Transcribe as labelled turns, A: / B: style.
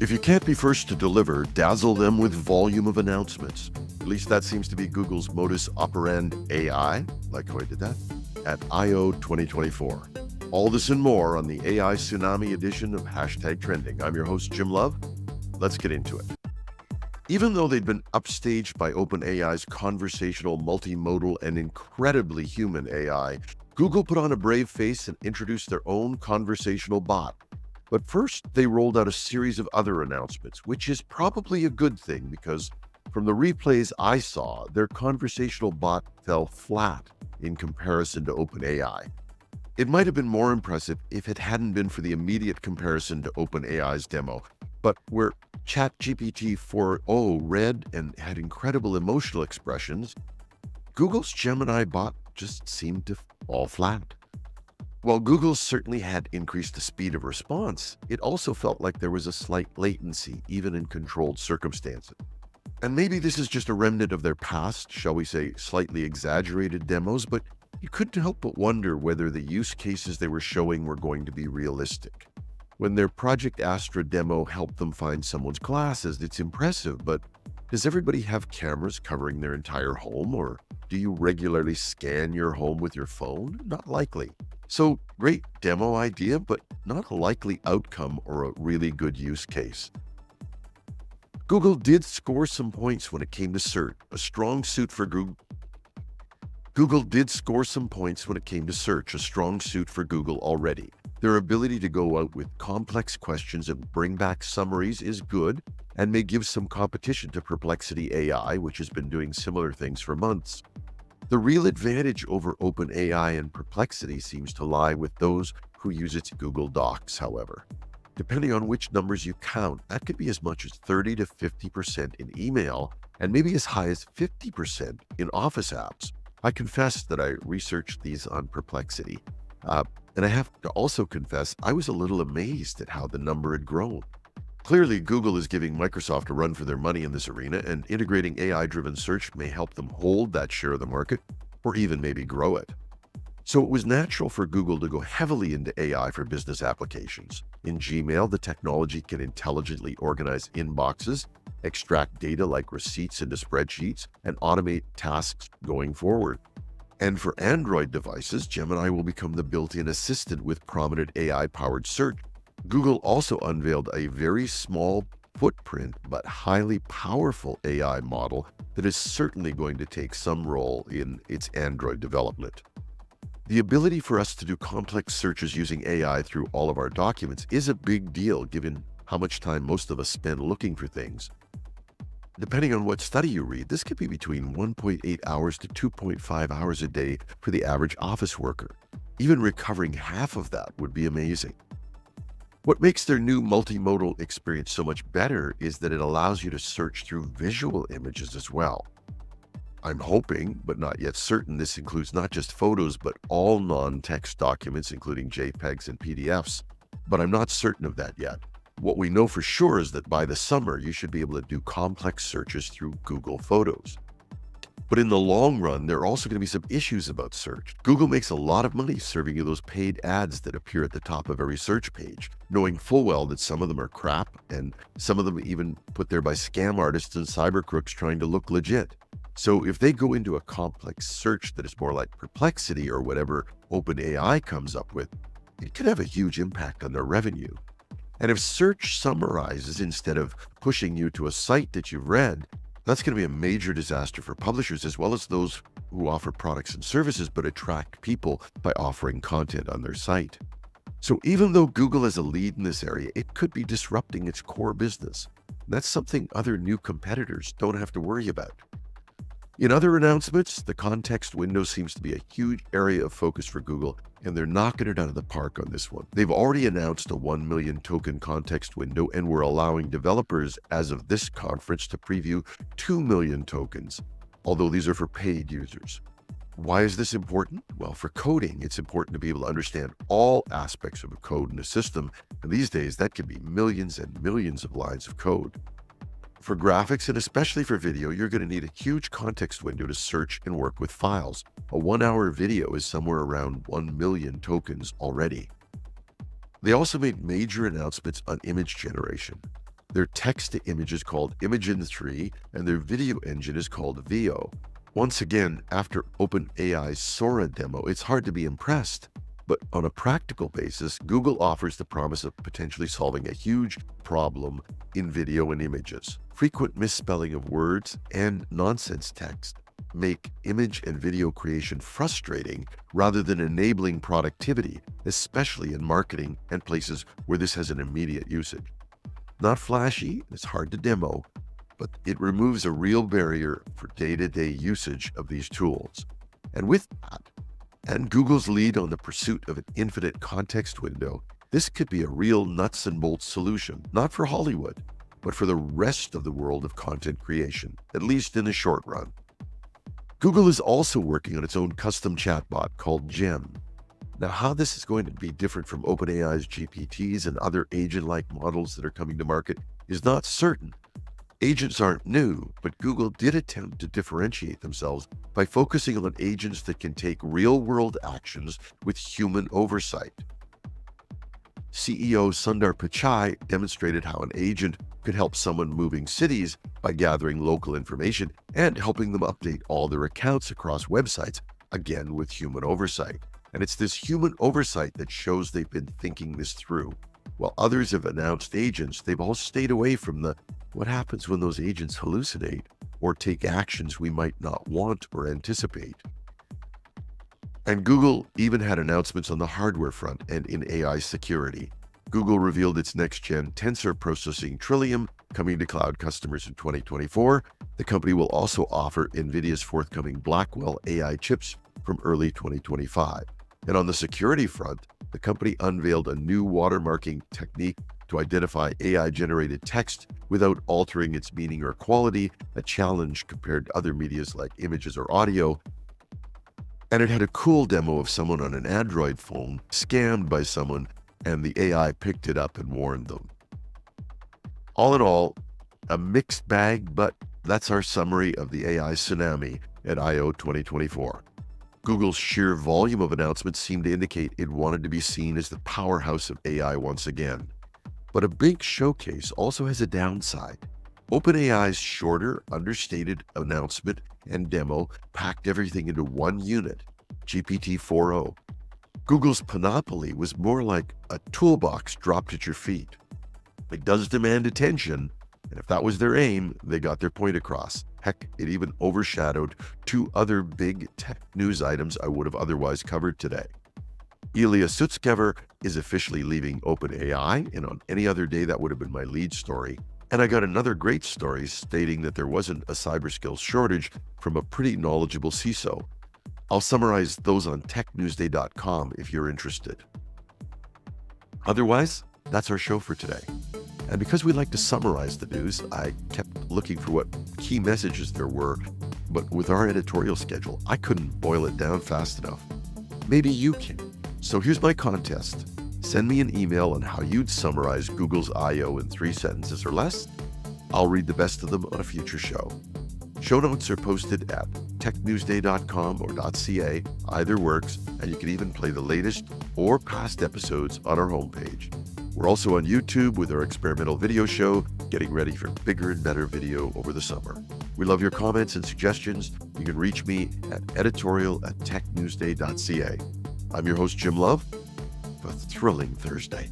A: If you can't be first to deliver, dazzle them with volume of announcements. At least that seems to be Google's modus operand AI, like how I did that, at I/O 2024. All this and more on the AI Tsunami edition of #Trending. I'm your host, Jim Love. Let's get into it. Even though they'd been upstaged by OpenAI's conversational, multi-modal, and incredibly human AI, Google put on a brave face and introduced their own conversational bot. But first, they rolled out a series of other announcements, which is probably a good thing because from the replays I saw, their conversational bot fell flat in comparison to OpenAI. It might have been more impressive if it hadn't been for the immediate comparison to OpenAI's demo, but where ChatGPT 4o read and had incredible emotional expressions, Google's Gemini bot just seemed to fall flat. While Google certainly had increased the speed of response, it also felt like there was a slight latency, even in controlled circumstances. And maybe this is just a remnant of their past, shall we say, slightly exaggerated demos, but you couldn't help but wonder whether the use cases they were showing were going to be realistic. When their Project Astra demo helped them find someone's glasses, it's impressive, but does everybody have cameras covering their entire home, or do you regularly scan your home with your phone? Not likely. So, great demo idea, but not a likely outcome or a really good use case. Google did score some points when it came to search, a strong suit for Google. Google did score some points when it came to search, a strong suit for Google already. Their ability to go out with complex questions and bring back summaries is good and may give some competition to Perplexity AI, which has been doing similar things for months. The real advantage over OpenAI and Perplexity seems to lie with those who use its Google Docs, however. Depending on which numbers you count, that could be as much as 30 to 50% in email and maybe as high as 50% in Office apps. I confess that I researched these on Perplexity. And I have to also confess, I was a little amazed at how the number had grown. Clearly, Google is giving Microsoft a run for their money in this arena, and integrating AI-driven search may help them hold that share of the market, or even maybe grow it. So it was natural for Google to go heavily into AI for business applications. In Gmail, the technology can intelligently organize inboxes, extract data like receipts into spreadsheets, and automate tasks going forward. And for Android devices, Gemini will become the built-in assistant with prominent AI-powered search. Google also unveiled a very small footprint but highly powerful AI model that is certainly going to take some role in its Android development. The ability for us to do complex searches using AI through all of our documents is a big deal given how much time most of us spend looking for things. Depending on what study you read, this could be between 1.8 hours to 2.5 hours a day for the average office worker. Even recovering half of that would be amazing. What makes their new multimodal experience so much better is that it allows you to search through visual images as well. I'm hoping, but not yet certain, this includes not just photos, but all non-text documents, including JPEGs and PDFs, but I'm not certain of that yet. What we know for sure is that by the summer, you should be able to do complex searches through Google Photos. But in the long run, there are also going to be some issues about search. Google makes a lot of money serving you those paid ads that appear at the top of every search page, knowing full well that some of them are crap, and some of them even put there by scam artists and cyber crooks trying to look legit. So if they go into a complex search that is more like Perplexity or whatever OpenAI comes up with, it could have a huge impact on their revenue. And if search summarizes instead of pushing you to a site that you've read, that's going to be a major disaster for publishers as well as those who offer products and services but attract people by offering content on their site. So even though Google has a lead in this area, it could be disrupting its core business. That's something other new competitors don't have to worry about. In other announcements, the context window seems to be a huge area of focus for Google, and they're knocking it out of the park on this one. They've already announced a 1 million token context window, and we're allowing developers as of this conference to preview 2 million tokens, although these are for paid users. Why is this important? Well, for coding, it's important to be able to understand all aspects of a code in a system, and these days that can be millions and millions of lines of code. For graphics and especially for video, you're going to need a huge context window to search and work with files. A 1-hour video is somewhere around 1 million tokens already. They also made major announcements on image generation. Their text-to-image is called Imagen 3, and their video engine is called VO. Once again, after OpenAI's Sora demo, it's hard to be impressed. But on a practical basis, Google offers the promise of potentially solving a huge problem in video and images. Frequent misspelling of words and nonsense text make image and video creation frustrating rather than enabling productivity, especially in marketing and places where this has an immediate usage. Not flashy, it's hard to demo, but it removes a real barrier for day-to-day usage of these tools. And with that, and Google's lead on the pursuit of an infinite context window, this could be a real nuts and bolts solution, not for Hollywood, but for the rest of the world of content creation, at least in the short run. Google is also working on its own custom chatbot called Gem. Now, how this is going to be different from OpenAI's GPTs and other agent-like models that are coming to market is not certain. Agents aren't new, but Google did attempt to differentiate themselves by focusing on agents that can take real-world actions with human oversight. CEO Sundar Pichai demonstrated how an agent could help someone moving cities by gathering local information and helping them update all their accounts across websites, again with human oversight. And it's this human oversight that shows they've been thinking this through. While others have announced agents, they've all stayed away from the what happens when those agents hallucinate or take actions we might not want or anticipate. And Google even had announcements on the hardware front and in AI security. Google revealed its next-gen tensor processing Trillium coming to cloud customers in 2024. The company will also offer NVIDIA's forthcoming Blackwell AI chips from early 2025. And on the security front, the company unveiled a new watermarking technique to identify AI-generated text without altering its meaning or quality, a challenge compared to other medias like images or audio. And it had a cool demo of someone on an Android phone scammed by someone, and the AI picked it up and warned them. All in all, a mixed bag, but that's our summary of the AI tsunami at I/O 2024. Google's sheer volume of announcements seemed to indicate it wanted to be seen as the powerhouse of AI once again. But a big showcase also has a downside. OpenAI's shorter, understated announcement and demo packed everything into one unit, GPT-4o. Google's panoply was more like a toolbox dropped at your feet. It does demand attention, and if that was their aim, they got their point across. Heck, it even overshadowed two other big tech news items I would have otherwise covered today. Ilya Sutskever is officially leaving OpenAI, and on any other day that would have been my lead story. And I got another great story stating that there wasn't a cyber skills shortage from a pretty knowledgeable CISO. I'll summarize those on technewsday.com if you're interested. Otherwise, that's our show for today. And because we like to summarize the news, I kept looking for what key messages there were, but with our editorial schedule, I couldn't boil it down fast enough. Maybe you can. So here's my contest. Send me an email on how you'd summarize Google's I/O in 3 sentences or less. I'll read the best of them on a future show. Show notes are posted at technewsday.com or .ca, either works, and you can even play the latest or past episodes on our homepage. We're also on YouTube with our experimental video show, getting ready for bigger and better video over the summer. We love your comments and suggestions. You can reach me at editorial@technewsday.ca. I'm your host, Jim Love. Have a thrilling Thursday.